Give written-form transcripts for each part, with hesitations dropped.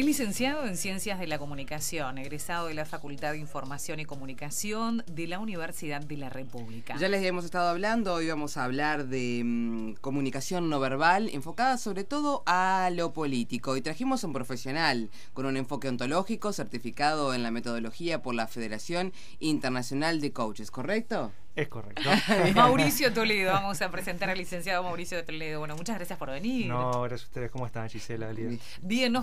licenciado en Ciencias de la Comunicación, egresado de la Facultad de Información y Comunicación de la Universidad de la República. Ya les hemos estado hablando, hoy vamos a hablar de comunicación no verbal, enfocada sobre todo a lo político. Y trajimos a un profesional con un enfoque ontológico, certificado en la metodología por la Federación Internacional de Coaches, ¿correcto? Es correcto. Mauricio Toledo, vamos a presentar al licenciado Mauricio Toledo. Bueno, muchas gracias por venir. No, gracias a ustedes. ¿Cómo están, Gisela? Bien,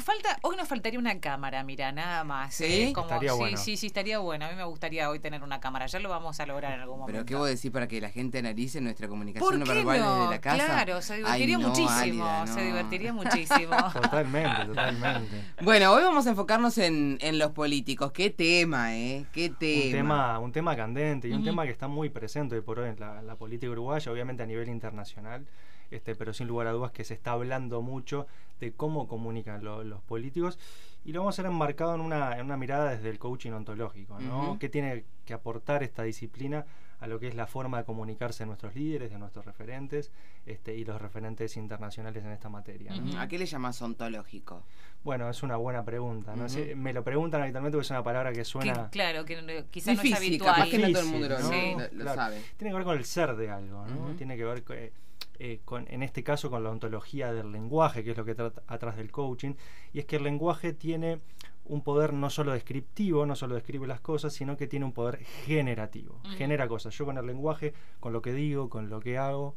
hoy nos faltaría una cámara, mira, nada más. ¿Sí? Estaría bueno. Sí, estaría bueno. A mí me gustaría hoy tener una cámara. Ya lo vamos a lograr en algún momento. ¿Pero qué vos decís para que la gente analice nuestra comunicación no ¿Por qué verbal no? desde la casa? Claro, se divertiría muchísimo. Álida, no. Se divertiría muchísimo. Totalmente. Bueno, hoy vamos a enfocarnos en los políticos. ¿Qué tema, ¿Qué tema? Un tema candente y un tema que está muy presente hoy por hoy en la política uruguaya, obviamente a nivel internacional, pero sin lugar a dudas que se está hablando mucho de cómo comunican los políticos, y lo vamos a hacer enmarcado en una mirada desde el coaching ontológico, ¿no? ¿Qué tiene que aportar esta disciplina a lo que es la forma de comunicarse de nuestros líderes, de nuestros referentes, y los referentes internacionales en esta materia, ¿no? ¿A qué le llamas ontológico? Bueno, es una buena pregunta, ¿no? Me lo preguntan habitualmente porque es una palabra que suena... Claro, que quizás difícil, no es habitual. Capaz que no todo el mundo lo claro. sabe. Tiene que ver con el ser de algo, ¿no? Tiene que ver en este caso con la ontología del lenguaje, que es lo que trata atrás del coaching, y es que el lenguaje tiene un poder no solo descriptivo, no solo describe las cosas, sino que tiene un poder generativo. Genera cosas. Yo con el lenguaje, con lo que digo, con lo que hago,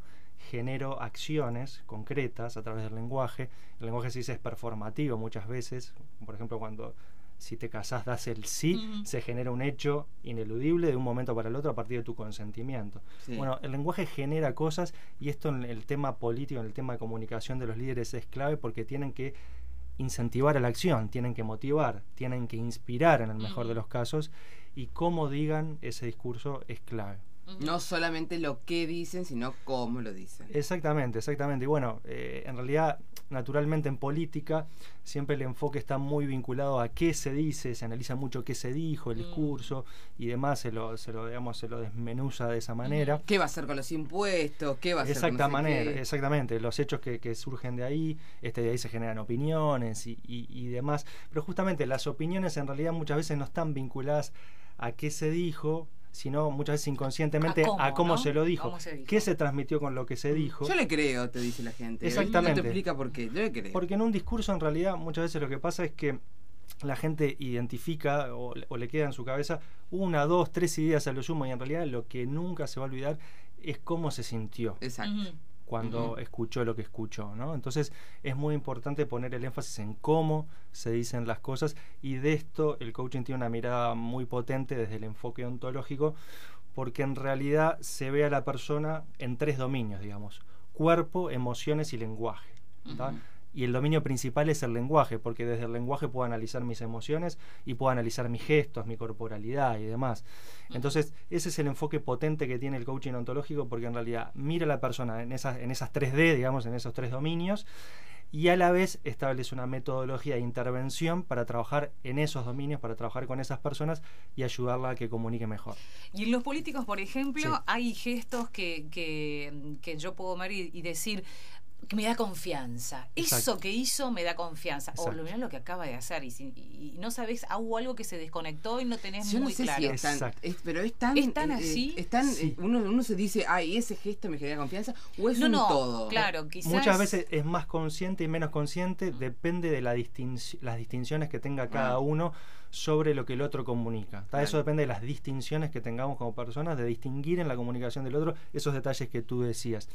genero acciones concretas a través del lenguaje. El lenguaje se dice es performativo muchas veces. Por ejemplo, si te casás das el sí, se genera un hecho ineludible de un momento para el otro a partir de tu consentimiento. Sí. Bueno, el lenguaje genera cosas, y esto en el tema político, en el tema de comunicación de los líderes es clave, porque tienen que incentivar a la acción, tienen que motivar, tienen que inspirar en el mejor de los casos, y cómo digan ese discurso es clave. No solamente lo que dicen, sino cómo lo dicen. Exactamente. Y bueno, en realidad, naturalmente en política, siempre el enfoque está muy vinculado a qué se dice, se analiza mucho qué se dijo, el discurso y demás, se lo desmenuza de esa manera. ¿Qué va a hacer con los impuestos? ¿Qué va a hacer con Exactamente, los hechos que surgen de ahí se generan opiniones y demás. Pero justamente las opiniones en realidad muchas veces no están vinculadas a qué se dijo, sino muchas veces inconscientemente a cómo, ¿no? se lo dijo. ¿Qué se transmitió con lo que se dijo? Yo le creo, te dice la gente. Exactamente. No te explica por qué, yo le creo. Porque en un discurso en realidad muchas veces lo que pasa es que la gente identifica o le queda en su cabeza 1, 2, 3 ideas a lo sumo, y en realidad lo que nunca se va a olvidar es cómo se sintió. Exacto. Cuando escuchó lo que escuchó, ¿no? Entonces es muy importante poner el énfasis en cómo se dicen las cosas, y de esto el coaching tiene una mirada muy potente desde el enfoque ontológico, porque en realidad se ve a la persona en 3 dominios, digamos: cuerpo, emociones y lenguaje, ¿tá? Y el dominio principal es el lenguaje, porque desde el lenguaje puedo analizar mis emociones y puedo analizar mis gestos, mi corporalidad y demás. Entonces, ese es el enfoque potente que tiene el coaching ontológico, porque en realidad mira a la persona en esas 3D, digamos, en esos 3 dominios, y a la vez establece una metodología de intervención para trabajar en esos dominios, para trabajar con esas personas y ayudarla a que comunique mejor. Y en los políticos, por ejemplo, hay gestos que yo puedo ver y decir que me da confianza. Exacto. Eso que hizo me da confianza. Exacto. O mirá lo que acaba de hacer y no sabés, hubo algo que se desconectó y no tenés yo muy no sé claro. Si pero es tan así. Sí. Uno se dice, ese gesto me genera confianza, o es un todo. Claro, quizás. Muchas veces es más consciente y menos consciente, depende de las distinciones que tenga cada uno sobre lo que el otro comunica. Claro. Eso depende de las distinciones que tengamos como personas, de distinguir en la comunicación del otro esos detalles que tú decías.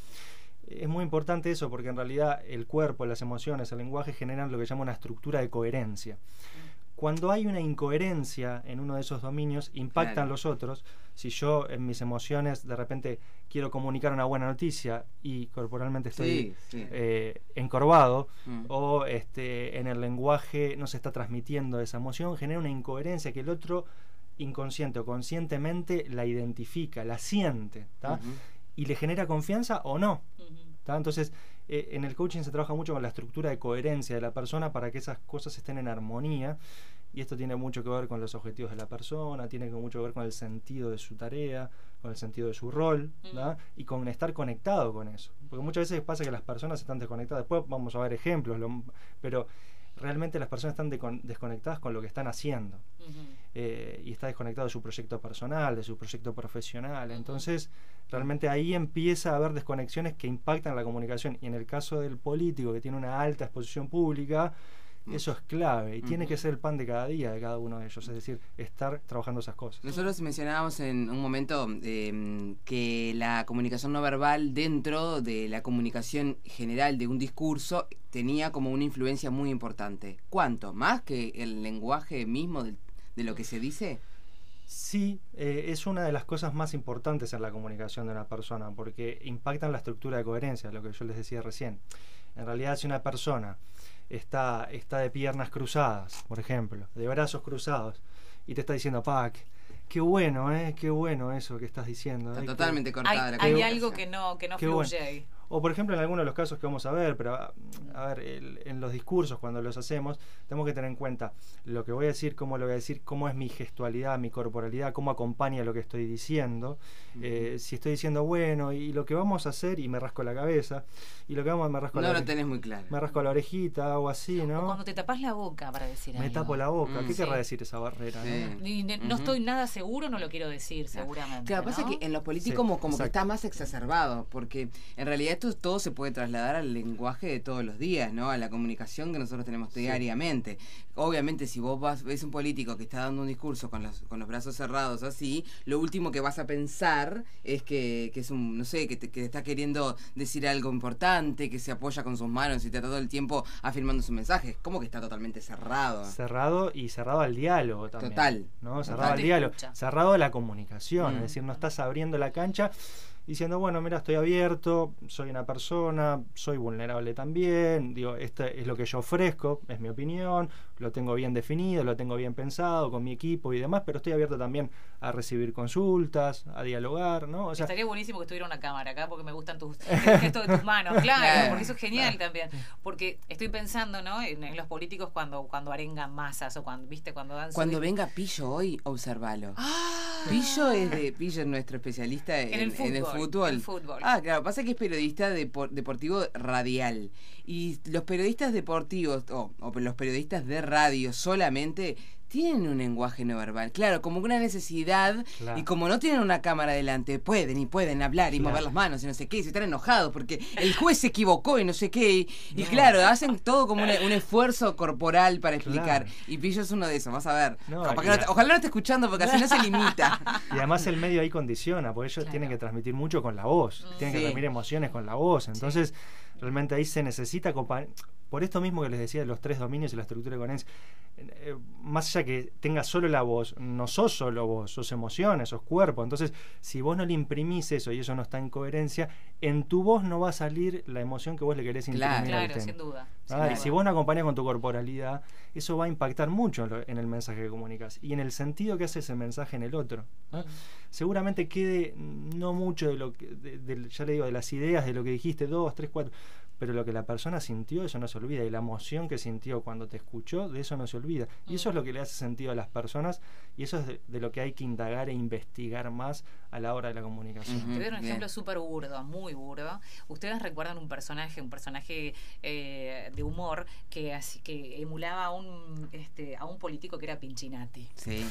Es muy importante eso, porque en realidad el cuerpo, las emociones, el lenguaje generan lo que llama una estructura de coherencia. Cuando hay una incoherencia en uno de esos dominios, impactan los otros. Si yo en mis emociones de repente quiero comunicar una buena noticia y corporalmente estoy encorvado, o en el lenguaje no se está transmitiendo esa emoción, genera una incoherencia que el otro inconsciente o conscientemente la identifica, la siente, ¿tá? Y le genera confianza o no. Entonces, en el coaching se trabaja mucho con la estructura de coherencia de la persona para que esas cosas estén en armonía, y esto tiene mucho que ver con los objetivos de la persona, tiene mucho que ver con el sentido de su tarea, con el sentido de su rol, ¿verdad? Y con estar conectado con eso. Porque muchas veces pasa que las personas están desconectadas. Después vamos a ver ejemplos, pero realmente las personas están desconectadas con lo que están haciendo. Y está desconectado de su proyecto personal, de su proyecto profesional. Entonces, realmente ahí empieza a haber desconexiones que impactan la comunicación. Y en el caso del político que tiene una alta exposición pública, eso es clave y tiene que ser el pan de cada día de cada uno de ellos, es decir, estar trabajando esas cosas. Nosotros mencionábamos en un momento que la comunicación no verbal dentro de la comunicación general de un discurso tenía como una influencia muy importante. ¿Cuánto? ¿Más que el lenguaje mismo de lo que se dice? Sí, es una de las cosas más importantes en la comunicación de una persona porque impactan la estructura de coherencia, lo que yo les decía recién. En realidad, si una persona está de piernas cruzadas, por ejemplo, de brazos cruzados, y te está diciendo, qué bueno, qué bueno eso que estás diciendo. Está totalmente cortada la hay comunicación. algo que no fluye bueno. ahí. O por ejemplo en algunos de los casos que vamos a ver, pero a ver, en los discursos cuando los hacemos, tenemos que tener en cuenta lo que voy a decir, cómo lo voy a decir, cómo es mi gestualidad, mi corporalidad, cómo acompaña lo que estoy diciendo, si estoy diciendo bueno, y lo que vamos a hacer, y me rasco la cabeza, y lo que me rasco no lo tenés muy claro. Me rasco la orejita, algo así, ¿no? O cuando te tapas la boca para decir algo. Me tapo la boca, ¿qué querrá decir esa barrera? Sí. ¿no? No estoy nada seguro, no lo quiero decir, seguramente. Claro, pasa que en los políticos como que está más exacerbado, porque en realidad esto todo se puede trasladar al lenguaje de todos los días, ¿no? A la comunicación que nosotros tenemos diariamente. Obviamente, si vos ves un político que está dando un discurso con los brazos cerrados así, lo último que vas a pensar es que es un, no sé, que está queriendo decir algo importante, que se apoya con sus manos y está todo el tiempo afirmando su mensaje. Es como que está totalmente cerrado. Cerrado y cerrado al diálogo también. Total. ¿No? Cerrado al diálogo. Cerrado a la comunicación. Es decir, no estás abriendo la cancha diciendo, bueno, mira, estoy abierto, soy una persona, soy vulnerable también, digo, esto es lo que yo ofrezco, es mi opinión, lo tengo bien definido, lo tengo bien pensado con mi equipo y demás, pero estoy abierto también a recibir consultas, a dialogar, ¿no? O sea, estaría buenísimo que estuviera una cámara acá porque me gustan el gesto de tus manos, claro, porque eso es genial también, porque estoy pensando, ¿no? En los políticos cuando arengan masas o cuando dan cuando venga Pillo hoy, observalo. Pillo es nuestro especialista en el fútbol. El fútbol. Claro, pasa que es periodista deportivo radial. Y los periodistas deportivos, o los periodistas de radio solamente, tienen un lenguaje no verbal. Claro, como una necesidad, y como no tienen una cámara delante, pueden hablar y mover las manos y no sé qué, y se están enojados porque el juez se equivocó y no sé qué. Y claro, hacen todo como un esfuerzo corporal para explicar. Y Pillo es uno de esos, vas a ver. Ojalá no esté escuchando porque así no se limita. Y además el medio ahí condiciona, porque ellos tienen que transmitir mucho con la voz, tienen que transmitir emociones con la voz. Entonces, realmente ahí se necesita por esto mismo que les decía de los 3 dominios y la estructura de coherencia, más allá que tengas solo la voz, no sos solo vos, sos emociones, sos cuerpo. Entonces, si vos no le imprimís eso y eso no está en coherencia, en tu voz no va a salir la emoción que vos le querés imprimir al tema. Claro, sin duda. Y si vos no acompañás con tu corporalidad, eso va a impactar mucho en el mensaje que comunicas y en el sentido que hace ese mensaje en el otro, ¿no? Seguramente quede no mucho de lo que, ya le digo, de las ideas, de lo que dijiste, 2, 3, 4, pero lo que la persona sintió, eso no se olvida, y la emoción que sintió cuando te escuchó, de eso no se olvida. Y eso es lo que le hace sentido a las personas, y eso es de lo que hay que indagar e investigar más a la hora de la comunicación. Te doy un ejemplo súper burdo, muy burdo. Ustedes recuerdan un personaje de humor que emulaba a un político que era Pinchinati. Sí.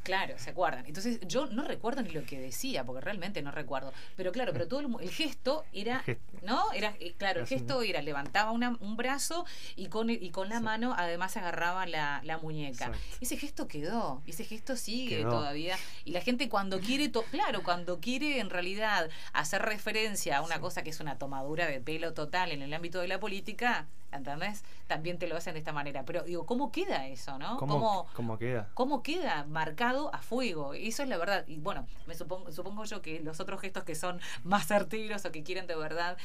Claro, ¿se acuerdan? Entonces yo no recuerdo ni lo que decía, porque realmente no recuerdo. Pero claro, pero todo el gesto era, ¿no? Era, claro, el gesto era, levantaba un brazo y con la mano además agarraba la muñeca. Exacto. Ese gesto quedó, ese gesto sigue todavía. Y la gente cuando quiere, cuando quiere en realidad hacer referencia a una cosa que es una tomadura de pelo total en el ámbito de la política, ¿entendés? También te lo hacen de esta manera. Pero digo, ¿cómo queda eso, no? ¿Cómo queda? ¿Cómo queda marcado a fuego? Eso es la verdad. Y bueno, supongo yo que los otros gestos que son más certeros o que quieren de verdad,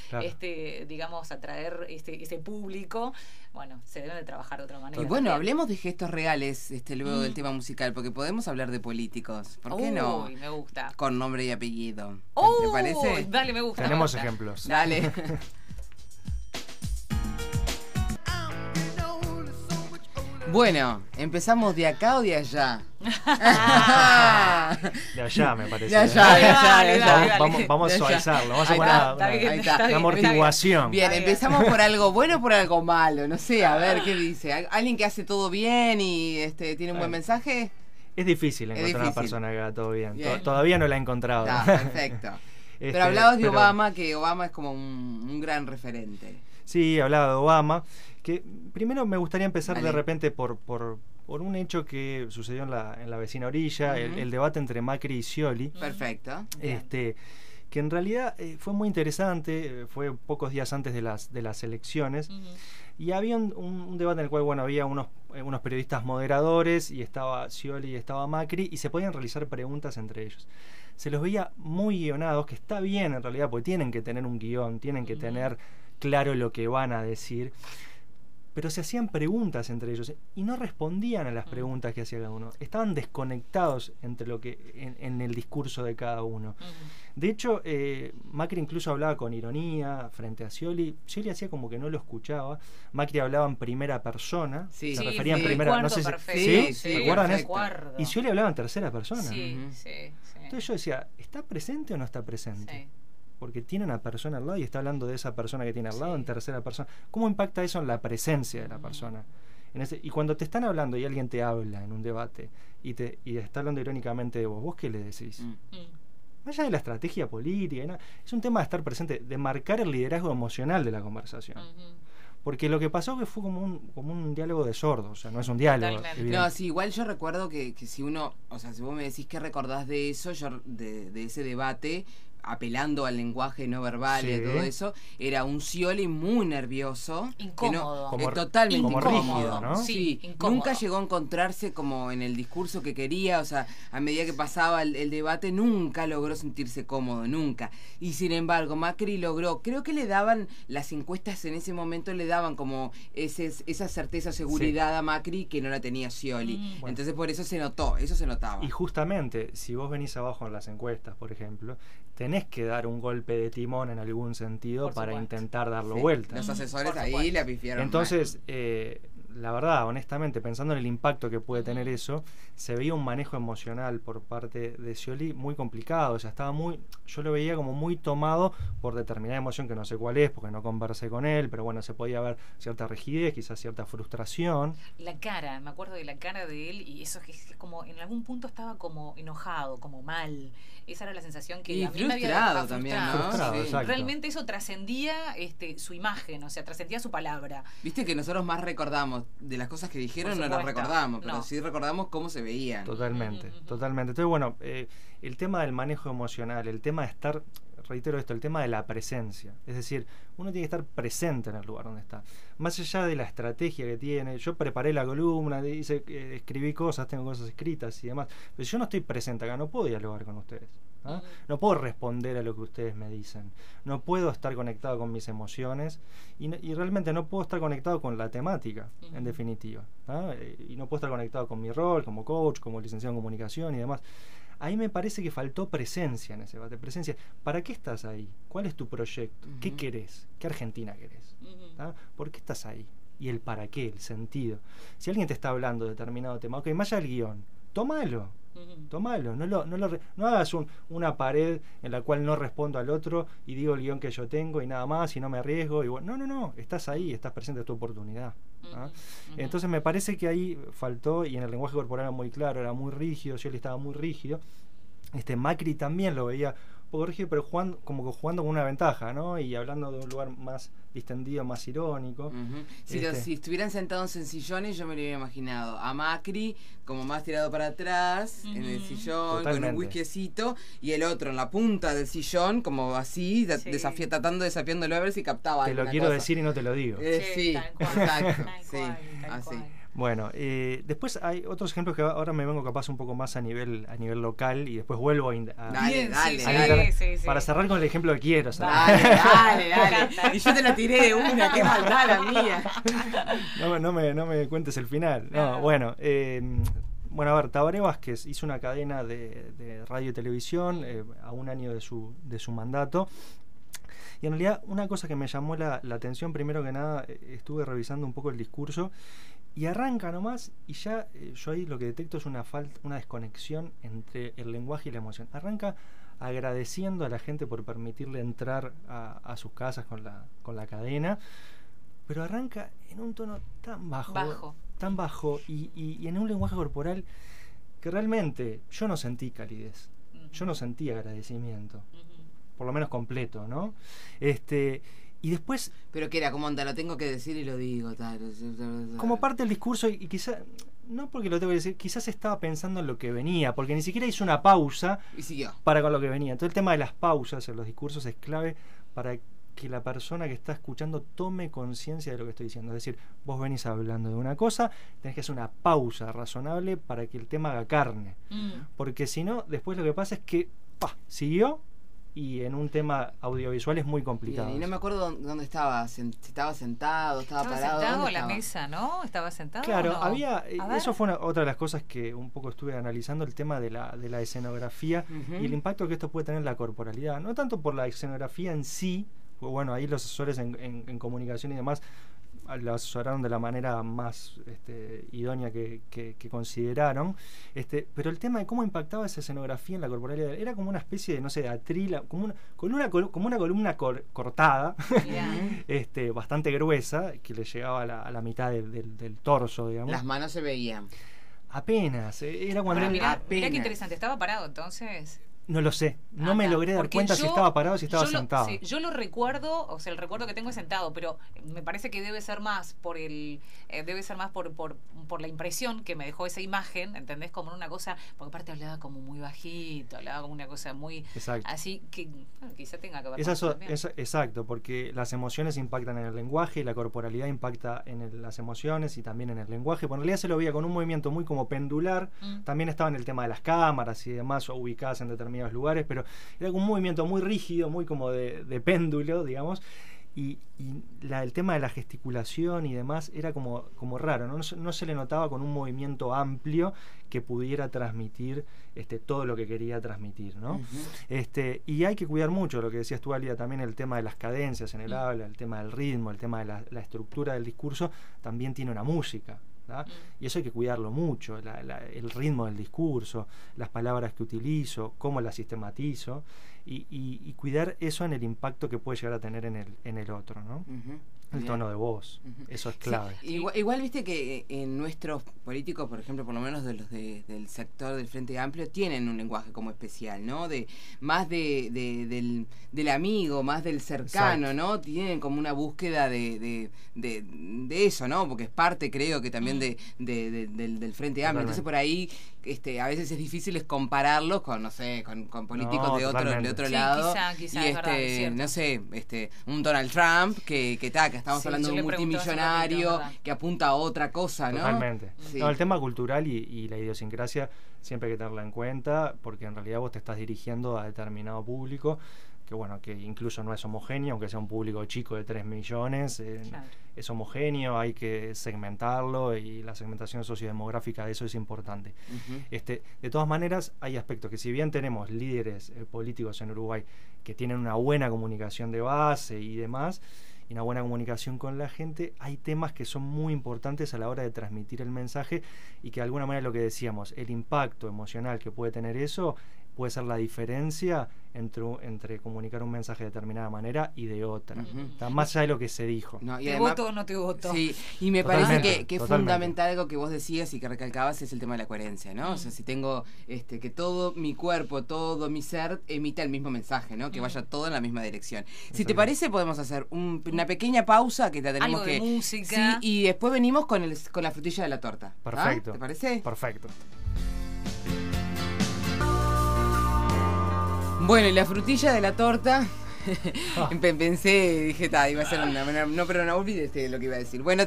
digamos, atraer ese público, bueno, se deben de trabajar de otra manera. Y bueno, hablemos de gestos reales luego del tema musical, porque podemos hablar de políticos. ¿Por qué no? Me gusta. Con nombre y apellido. ¿Te parece? Dale, me gusta. Tenemos ejemplos. Dale. Bueno, ¿empezamos de acá o de allá? De allá, me parece. De allá. Vamos a suavizarlo. Vamos a poner una amortiguación. Bien, empezamos por algo bueno o por algo malo. No sé, a ver, ¿qué dice? ¿Alguien que hace todo bien y tiene un buen mensaje? Es difícil encontrar una persona que haga todo bien. Todavía no la he encontrado. Perfecto. Pero hablabas de Obama, que Obama es como un gran referente. Sí, hablaba de Obama. Que primero me gustaría empezar de repente por un hecho que sucedió en la vecina orilla, el debate entre Macri y Scioli. Perfecto. Que en realidad fue muy interesante, fue pocos días antes de las elecciones, y había un debate en el cual había unos periodistas moderadores, y estaba Scioli y estaba Macri, y se podían realizar preguntas entre ellos. Se los veía muy guionados, que está bien en realidad, porque tienen que tener un guión, tienen que tener claro lo que van a decir, pero se hacían preguntas entre ellos y no respondían a las preguntas que hacía cada uno. Estaban desconectados entre lo que en el discurso de cada uno. De hecho, Macri incluso hablaba con ironía frente a Scioli. Scioli hacía como que no lo escuchaba. Macri hablaba en primera persona. Se refería en primera. No sé si ¿recuerdan eso? Y Scioli hablaba en tercera persona. Entonces yo decía, ¿está presente o no está presente? Sí. Porque tiene una persona al lado y está hablando de esa persona que tiene al lado en tercera persona. ¿Cómo impacta eso en la presencia de la persona? Y cuando te están hablando y alguien te habla en un debate y está hablando irónicamente de vos qué le decís? Más allá de la estrategia política, es un tema de estar presente, de marcar el liderazgo emocional de la conversación. Porque lo que pasó que fue como un diálogo de sordos, o sea, no es un diálogo. No, sí, igual yo recuerdo que si uno, o sea, si vos me decís que recordás de eso, yo de ese debate, apelando al lenguaje no verbal y a todo eso, era un Scioli muy nervioso, incómodo, totalmente como rígido, ¿no? Sí, nunca llegó a encontrarse como en el discurso que quería, o sea, a medida que pasaba el debate nunca logró sentirse cómodo, nunca. Y sin embargo, Macri logró, creo que le daban, las encuestas en ese momento le daban como esa certeza, seguridad a Macri que no la tenía Scioli. Entonces por eso se notó, eso se notaba. Y justamente, si vos venís abajo en las encuestas, por ejemplo, tenés que dar un golpe de timón en algún sentido para intentar darlo vuelta. Los asesores ahí le apifiaron. Entonces, la verdad, honestamente, pensando en el impacto que puede tener eso, se veía un manejo emocional por parte de Scioli muy complicado. O sea, yo lo veía como muy tomado por determinada emoción que no sé cuál es, porque no conversé con él, pero bueno, se podía ver cierta rigidez, quizás cierta frustración. La cara, me acuerdo de la cara de él, y eso es como, en algún punto estaba como enojado, como mal. Esa era la sensación que a mí me había dejado también, ¿no? Frustrado, sí. Realmente eso trascendía su imagen, o sea, trascendía su palabra. Viste que nosotros más recordamos de las cosas que dijeron, no las recordamos, pero sí recordamos cómo se veían. Totalmente. Entonces, bueno, el tema del manejo emocional, el tema de estar, reitero esto, el tema de la presencia. Es decir, uno tiene que estar presente en el lugar donde está. Más allá de la estrategia que tiene, yo preparé la columna, escribí cosas, tengo cosas escritas y demás, pero yo no estoy presente acá, no puedo dialogar con ustedes. No puedo responder a lo que ustedes me dicen, no puedo estar conectado con mis emociones y realmente no puedo estar conectado con la temática, en definitiva, y no puedo estar conectado con mi rol como coach, como licenciado en comunicación y demás. Ahí me parece que faltó presencia en ese debate. Presencia. ¿Para qué estás ahí? ¿Cuál es tu proyecto? ¿Qué querés? ¿Qué Argentina querés? ¿Por qué estás ahí? Y el para qué, el sentido. Si alguien te está hablando de determinado tema, ok, más allá del guión, tómalo. Tómalo, no hagas una pared en la cual no respondo al otro y digo el guión que yo tengo y nada más y no me arriesgo. Y bueno, no, estás ahí, estás presente, es tu oportunidad. Entonces me parece que ahí faltó, y en el lenguaje corporal era muy claro, era muy rígido, yo estaba muy rígido. Macri también lo veía un poco rígido, pero jugando con una ventaja, ¿no? Y hablando de un lugar más distendido, más irónico. Si estuvieran sentados en sillones, yo me lo hubiera imatginado a Macri como más tirado para atrás, en el sillón, con un whiskycito, y el otro en la punta del sillón, como así, desafiándolo a ver si captaba. Te lo quiero decir y no te lo digo. Sí, exacto. Así. Bueno, después hay otros ejemplos que ahora me vengo capaz un poco más a nivel local y después vuelvo a Dale. Para cerrar con el ejemplo que quiero. Dale. Y yo te lo tiré de una, qué maldad la mía. No me cuentes el final. No, bueno, a ver, Tabaré Vázquez hizo una cadena de radio y televisión a un año de su mandato. Y en realidad una cosa que me llamó la atención, primero que nada, estuve revisando un poco el discurso Y arranca nomás, y ya yo ahí lo que detecto es una desconexión entre el lenguaje y la emoción. Arranca agradeciendo a la gente por permitirle entrar a sus casas con la cadena, pero arranca en un tono tan bajo. Tan bajo, y en un lenguaje corporal que realmente yo no sentí calidez, yo no sentí agradecimiento, por lo menos completo, ¿no? Y después... Pero que era como, anda, lo tengo que decir y lo digo, tal. Como parte del discurso, y quizá, no porque lo tengo que decir, quizás estaba pensando en lo que venía, porque ni siquiera hizo una pausa y siguió para con lo que venía. Entonces el tema de las pausas en los discursos es clave para que la persona que está escuchando tome conciencia de lo que estoy diciendo. Es decir, vos venís hablando de una cosa, tenés que hacer una pausa razonable para que el tema haga carne. Porque si no, después lo que pasa es que siguió, y en un tema audiovisual es muy complicado. Bien, y no me acuerdo dónde estaba, si estaba sentado, estaba parado. Estaba sentado a la mesa, ¿no? Estaba sentado. Claro, ¿no? había, eso fue otra de las cosas que un poco estuve analizando, el tema de la escenografía y el impacto que esto puede tener en la corporalidad. No tanto por la escenografía en sí, pues bueno, ahí los asesores en comunicación y demás lo asesoraron de la manera más idónea que consideraron, pero el tema de cómo impactaba esa escenografía en la corporalidad era como una especie de, no sé, de atril, como una columna cortada, bastante gruesa, que le llegaba a la mitad del torso, digamos. Las manos se veían. Apenas, era cuando... Mirá qué interesante, estaba parado entonces... No lo sé, no me logré dar cuenta si estaba parado o si estaba sentado. Sí, yo lo recuerdo, o sea, el recuerdo que tengo es sentado, pero me parece que debe ser más por por la impresión que me dejó esa imagen, ¿entendés? Como una cosa, porque aparte hablaba como muy bajito, hablaba como una cosa muy... Exacto. Así que quizá tenga que ver con eso también. Exacto, porque las emociones impactan en el lenguaje y la corporalidad impacta en las emociones y también en el lenguaje. Por en realidad se lo veía con un movimiento muy como pendular, también estaba en el tema de las cámaras y demás, o ubicadas en determinados lugares, pero era un movimiento muy rígido, muy como de péndulo, digamos, y el tema de la gesticulación y demás era como raro, no se le notaba con un movimiento amplio que pudiera transmitir todo lo que quería transmitir, ¿no? Y hay que cuidar mucho lo que decías tú, Alida, también el tema de las cadencias en el habla, el tema del ritmo, el tema de la estructura del discurso, también tiene una música. Y eso hay que cuidarlo mucho, el ritmo del discurso, las palabras que utilizo, cómo las sistematizo y cuidar eso en el impacto que puede llegar a tener en el otro, ¿no? El tono de voz, eso es clave. Sí, igual viste que en nuestros políticos, por ejemplo, por lo menos de los del sector del Frente Amplio, tienen un lenguaje como especial, ¿no? Más del amigo, más del cercano, ¿no? Tienen como una búsqueda de eso, ¿no? Porque es parte, creo que también del Frente Amplio. Entonces por ahí a veces es difícil compararlos con, no sé, con políticos de otro lado. Quizá y es verdad, no sé, un Donald Trump que estamos hablando de un multimillonario que apunta a otra cosa, ¿no? Totalmente. Sí. No, el tema cultural y la idiosincrasia siempre hay que tenerla en cuenta, porque en realidad vos te estás dirigiendo a determinado público que incluso no es homogéneo, aunque sea un público chico de 3 millones, es homogéneo, hay que segmentarlo, y la segmentación sociodemográfica de eso es importante. De todas maneras, hay aspectos que, si bien tenemos líderes políticos en Uruguay que tienen una buena comunicación de base y demás, y una buena comunicación con la gente, hay temas que son muy importantes a la hora de transmitir el mensaje, y que de alguna manera, lo que decíamos, el impacto emocional que puede tener eso puede ser la diferencia entre comunicar un mensaje de determinada manera y de otra. Más allá de lo que se dijo. No, y ¿te además, voto o no te voto? Sí, y me parece que es fundamental algo que vos decías y que recalcabas, es el tema de la coherencia, ¿no? O sea, si tengo que todo mi cuerpo, todo mi ser emita el mismo mensaje, ¿no? Que vaya todo en la misma dirección. Si te parece, podemos hacer una pequeña pausa que la tenemos algo de música. Sí, y después venimos con la frutilla de la torta. Perfecto. ¿Te parece? Perfecto. Bueno, y la frutilla de la torta, dije, iba a ser no, pero no olvides lo que iba a decir. Bueno,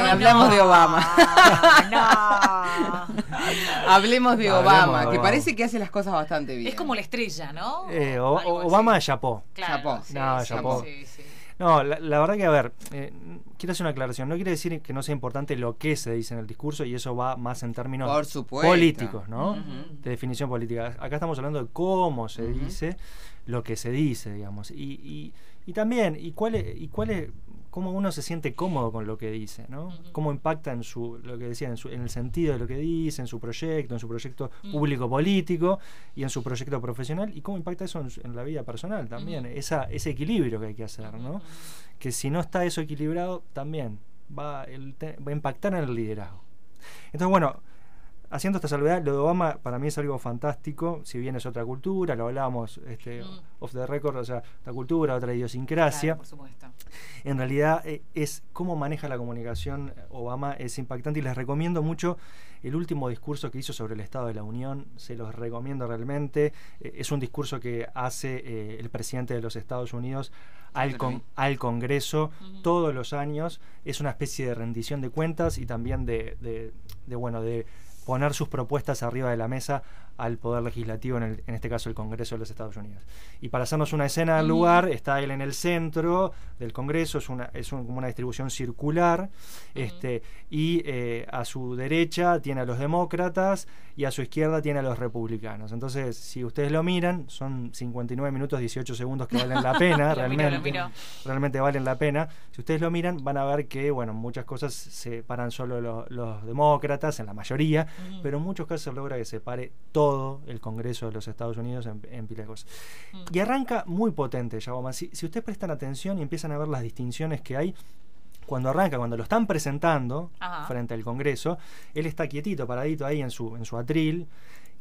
hablamos de Obama. Hablemos de Obama, que parece que hace las cosas bastante bien. Es como la estrella, ¿no? Obama es chapó. Claro, chapó. No, la verdad que, a ver, quiero hacer una aclaración. No quiere decir que no sea importante lo que se dice en el discurso, y eso va más en términos políticos, ¿no? De definición política. Acá estamos hablando de cómo se dice lo que se dice, digamos. Y también, cómo uno se siente cómodo con lo que dice, ¿no? Cómo impacta en lo que decía, en el sentido de lo que dice, en su proyecto público político y en su proyecto profesional, y cómo impacta eso en la vida personal también, ese equilibrio que hay que hacer, ¿no? Que si no está eso equilibrado, también va a impactar en el liderazgo. Entonces, bueno, haciendo esta salvedad, lo de Obama para mí es algo fantástico, si bien es otra cultura, lo hablábamos off the record, o sea, otra cultura, otra idiosincrasia. Claro, por supuesto. En realidad es cómo maneja la comunicación Obama, es impactante, y les recomiendo mucho el último discurso que hizo sobre el Estado de la Unión, se los recomiendo realmente. Es un discurso que hace el presidente de los Estados Unidos al Congreso todos los años. Es una especie de rendición de cuentas y también de poner sus propuestas arriba de la mesa al Poder Legislativo, en este caso el Congreso de los Estados Unidos. Y para hacernos una escena del lugar, está él en el centro del Congreso, es como una distribución circular, y a su derecha tiene a los demócratas y a su izquierda tiene a los republicanos. Entonces, si ustedes lo miran, son 59 minutos 18 segundos que valen la pena, realmente valen la pena. Si ustedes lo miran, van a ver que, bueno, muchas cosas se paran solo los demócratas, en la mayoría, pero en muchos casos se logra que se pare todo el Congreso de los Estados Unidos en pila de cosas. Y arranca muy potente ya Obama. Si ustedes prestan atención y empiezan a ver las distinciones que hay, cuando lo están presentando frente al Congreso, él está quietito, paradito ahí en su atril,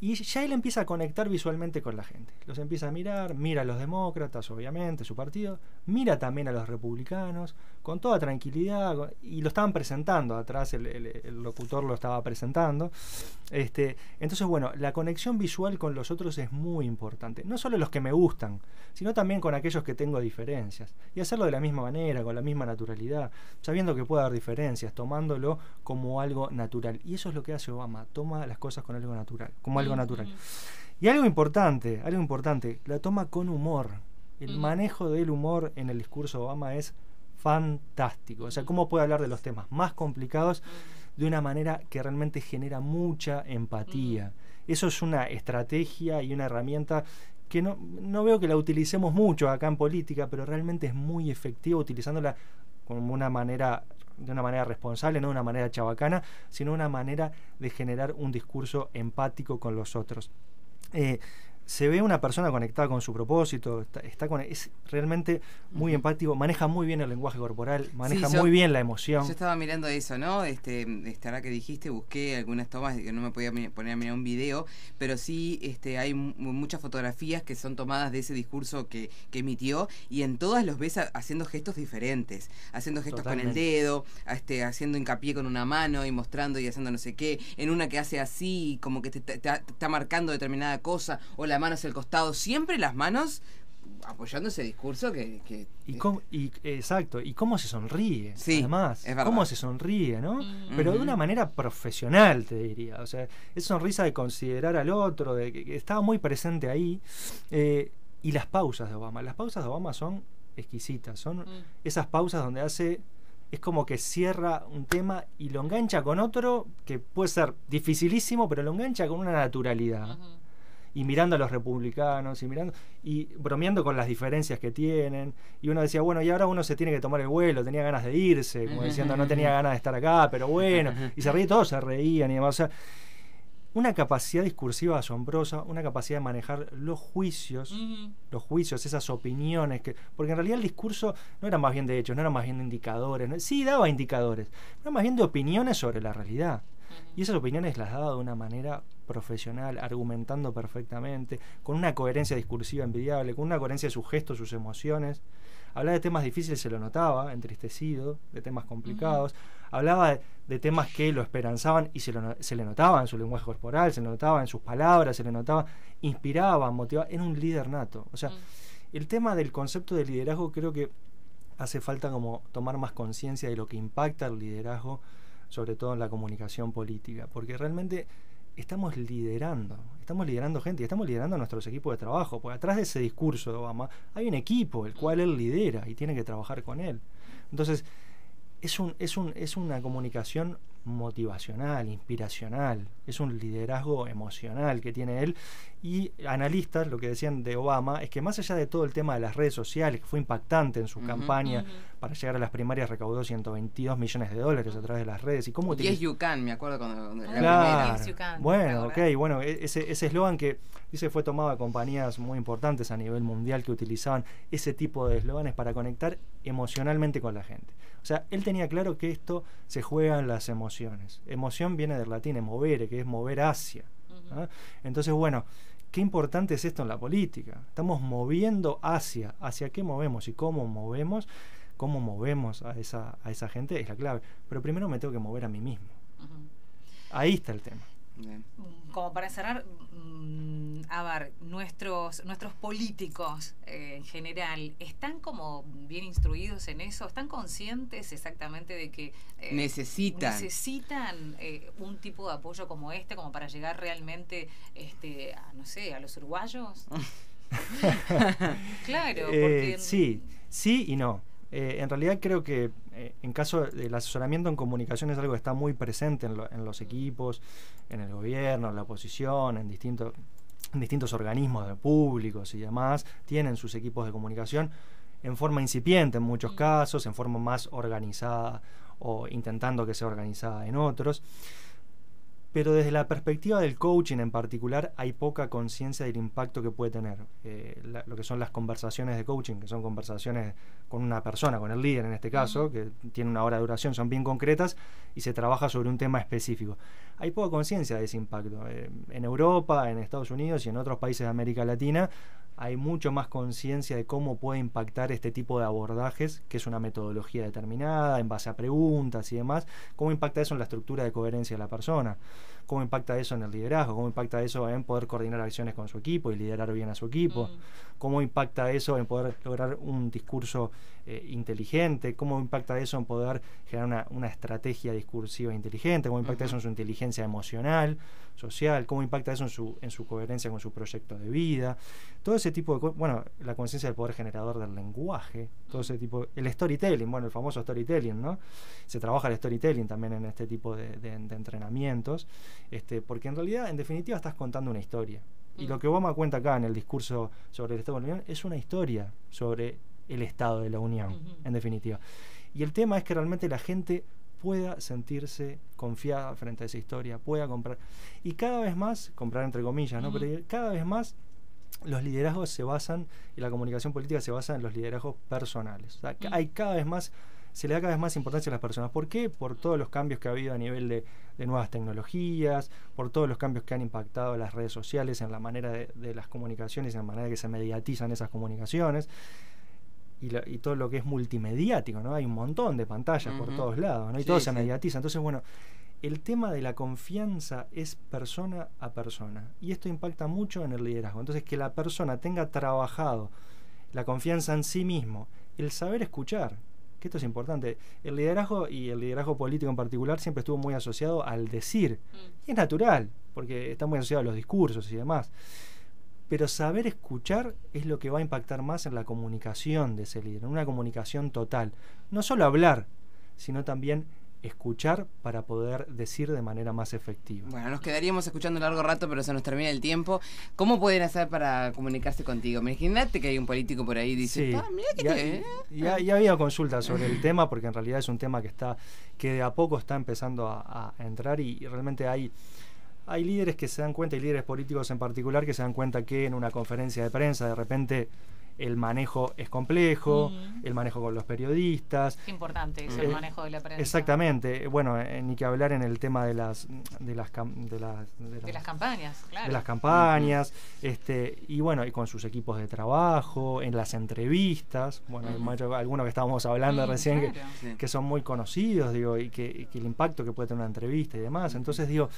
y ya él empieza a conectar visualmente con la gente. Los empieza a mirar, mira a los demócratas, obviamente, su partido, mira también a los republicanos, con toda tranquilidad, y lo estaban presentando, atrás el locutor lo estaba presentando. Entonces, bueno, la conexión visual con los otros es muy importante. No solo los que me gustan, sino también con aquellos que tengo diferencias. Y hacerlo de la misma manera, con la misma naturalidad, sabiendo que puede haber diferencias, tomándolo como algo natural. Y eso es lo que hace Obama, toma las cosas con algo natural, como algo natural. Y algo importante, la toma con humor. El manejo del humor en el discurso de Obama es fantástico. O sea, cómo puede hablar de los temas más complicados de una manera que realmente genera mucha empatía. Eso es una estrategia y una herramienta que no veo que la utilicemos mucho acá en política, pero realmente es muy efectiva utilizándola como de una manera responsable, no de una manera chabacana, sino una manera de generar un discurso empático con los otros. Se ve una persona conectada con su propósito, es realmente muy empático, maneja muy bien el lenguaje corporal, maneja muy bien la emoción. Yo estaba mirando eso, ¿no? Ahora que dijiste, busqué algunas tomas que no me podía poner a mirar un video, pero sí hay muchas fotografías que son tomadas de ese discurso que emitió, y en todas los ves haciendo gestos diferentes, haciendo gestos con el dedo, haciendo hincapié con una mano y mostrando y haciendo no sé qué, en una que hace así, como que te está marcando determinada cosa, o la mano hacia el costado, siempre las manos apoyando ese discurso exacto, y cómo se sonríe, además, es cómo se sonríe, ¿no? Pero de una manera profesional, te diría, o sea, esa sonrisa de considerar al otro, de que estaba muy presente ahí. Y las pausas de Obama son exquisitas, son esas pausas donde es como que cierra un tema y lo engancha con otro que puede ser dificilísimo, pero lo engancha con una naturalidad. Y mirando a los republicanos y bromeando con las diferencias que tienen, y uno decía, bueno, y ahora uno se tiene que tomar el vuelo, tenía ganas de irse, como diciendo, no tenía ganas de estar acá, pero bueno, y todos se reían y demás. O sea, una capacidad discursiva asombrosa, una capacidad de manejar los juicios, esas opiniones, porque en realidad el discurso no era más bien de hechos, no era más bien de indicadores, ¿no? Sí daba indicadores, era más bien de opiniones sobre la realidad. Y esas opiniones las daba de una manera profesional, argumentando perfectamente, con una coherencia discursiva envidiable, con una coherencia de sus gestos, sus emociones. Hablaba de temas difíciles, se lo notaba, entristecido, de temas complicados. Hablaba de temas que lo esperanzaban y se le notaba en su lenguaje corporal, se le notaba en sus palabras, se le notaba, inspiraba, motivaba. Era un líder nato. O sea, el tema del concepto de liderazgo, creo que hace falta como tomar más conciencia de lo que impacta el liderazgo, sobre todo en la comunicación política, porque realmente estamos liderando gente, y estamos liderando nuestros equipos de trabajo, porque atrás de ese discurso de Obama hay un equipo el cual él lidera y tiene que trabajar con él. Entonces es una comunicación motivacional, inspiracional, es un liderazgo emocional que tiene él. Y analistas lo que decían de Obama es que más allá de todo el tema de las redes sociales, que fue impactante en su campaña para llegar a las primarias, recaudó $122 millones a través de las redes. Y cómo Yes You Can, me acuerdo cuando claro. Yes You Can, bueno, ok, bueno, ese eslogan que dice fue tomado a compañías muy importantes a nivel mundial que utilizaban ese tipo de eslóganes para conectar emocionalmente con la gente. O sea, él tenía claro que esto se juega en las emociones. Emoción viene del latín movere, que es mover hacia. ¿Ah? Entonces, bueno, qué importante es esto en la política. Estamos moviendo hacia qué movemos y cómo movemos a esa gente es la clave. Pero primero me tengo que mover a mí mismo. Ahí está el tema. Bien. Como para cerrar, a ver, nuestros políticos en general, ¿están como bien instruidos en eso? ¿Están conscientes exactamente de que necesitan un tipo de apoyo como este, como para llegar realmente a, no sé, a los uruguayos? Claro, porque sí y no. En realidad creo que en caso del asesoramiento en comunicación es algo que está muy presente en los equipos, en el gobierno, en la oposición, en distintos organismos públicos y demás. Tienen sus equipos de comunicación en forma incipiente en muchos casos, en forma más organizada o intentando que sea organizada en otros. Pero desde la perspectiva del coaching en particular hay poca conciencia del impacto que puede tener lo que son las conversaciones de coaching, que son conversaciones con una persona, con el líder en este caso, que tiene una hora de duración, son bien concretas y se trabaja sobre un tema específico. Hay poca conciencia de ese impacto. En Europa, en Estados Unidos y en otros países de América Latina hay mucho más conciencia de cómo puede impactar este tipo de abordajes, que es una metodología determinada, en base a preguntas y demás, cómo impacta eso en la estructura de coherencia de la persona, cómo impacta eso en el liderazgo, cómo impacta eso en poder coordinar acciones con su equipo y liderar bien a su equipo, cómo impacta eso en poder lograr un discurso inteligente, cómo impacta eso en poder generar una estrategia discursiva inteligente, cómo impacta eso en su inteligencia emocional, social, cómo impacta eso en su coherencia con su proyecto de vida, todo ese tipo de cosas, bueno, la conciencia del poder generador del lenguaje, todo ese tipo, el storytelling, bueno, el famoso storytelling, ¿no? Se trabaja el storytelling también en este tipo de entrenamientos, porque en realidad, en definitiva, estás contando una historia. Y lo que Obama cuenta acá en el discurso sobre el Estado de la Unión es una historia sobre el Estado de la Unión, en definitiva. Y el tema es que realmente la gente pueda sentirse confiada frente a esa historia, pueda comprar. Y cada vez más, comprar entre comillas, ¿no? Pero cada vez más los liderazgos se basan, y la comunicación política se basa en los liderazgos personales. O sea, hay cada vez más, se le da cada vez más importancia a las personas. ¿Por qué? Por todos los cambios que ha habido a nivel de nuevas tecnologías, por todos los cambios que han impactado las redes sociales en la manera de las comunicaciones, en la manera que se mediatizan esas comunicaciones. Y todo lo que es multimediático, ¿no? Hay un montón de pantallas por todos lados, ¿no? Y todo se mediatiza. Entonces, bueno, el tema de la confianza es persona a persona. Y esto impacta mucho en el liderazgo. Entonces, que la persona tenga trabajado la confianza en sí mismo, el saber escuchar, que esto es importante. El liderazgo, y el liderazgo político en particular, siempre estuvo muy asociado al decir. Y es natural, porque está muy asociado a los discursos y demás. Pero saber escuchar es lo que va a impactar más en la comunicación de ese líder, en una comunicación total. No solo hablar, sino también escuchar para poder decir de manera más efectiva. Bueno, nos quedaríamos escuchando un largo rato, pero se nos termina el tiempo. ¿Cómo pueden hacer para comunicarse contigo? Imagínate que hay un político por ahí y dice, mira que ya había consultas sobre el tema, porque en realidad es un tema que de a poco está empezando a entrar y realmente hay líderes que se dan cuenta, y líderes políticos en particular, que se dan cuenta que en una conferencia de prensa de repente el manejo es complejo, el manejo con los periodistas. Qué importante es el manejo de la prensa. Exactamente. Bueno, ni que hablar en el tema de las campañas, claro. De las campañas, y bueno, y con sus equipos de trabajo, en las entrevistas. Bueno, hay algunos que estábamos hablando recién, claro, que son muy conocidos, digo, y que el impacto que puede tener una entrevista y demás. Entonces, digo,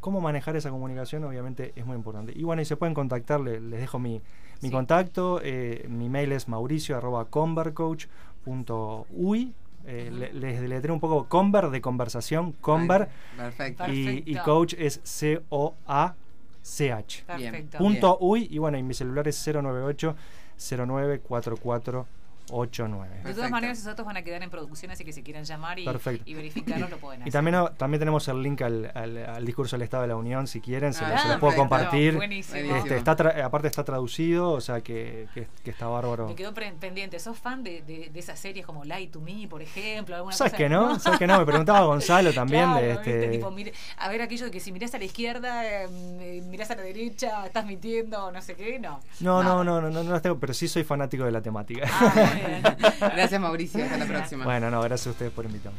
cómo manejar esa comunicación obviamente es muy importante. Y bueno, y se pueden contactar, les dejo mi contacto, mi mail es mauricio@convercoach.uy. Les deletreo un poco conver de conversación, conver. Perfecto. Y coach es COACH. Perfecto. .uy, y bueno, y mi celular es 098 0944 8-9. De todas maneras, esos datos van a quedar en producción, así que si quieren llamar y verificarlos, lo pueden hacer. Y también tenemos el link al discurso del Estado de la Unión, si quieren, se los puedo compartir. Aparte está traducido, o sea que está bárbaro. Me quedó pendiente. ¿Sos fan de esas series como Lie to Me, por ejemplo? ¿Alguna ¿Sabes cosa? que no? ¿Sabes que no? Me preguntaba Gonzalo también. Claro, tipo, a ver, aquello de que si mirás a la izquierda, mirás a la derecha, estás mintiendo, no sé qué, no. No las tengo, pero sí soy fanático de la temática. Gracias, Mauricio. Hasta la próxima. Bueno, gracias a ustedes por invitarme.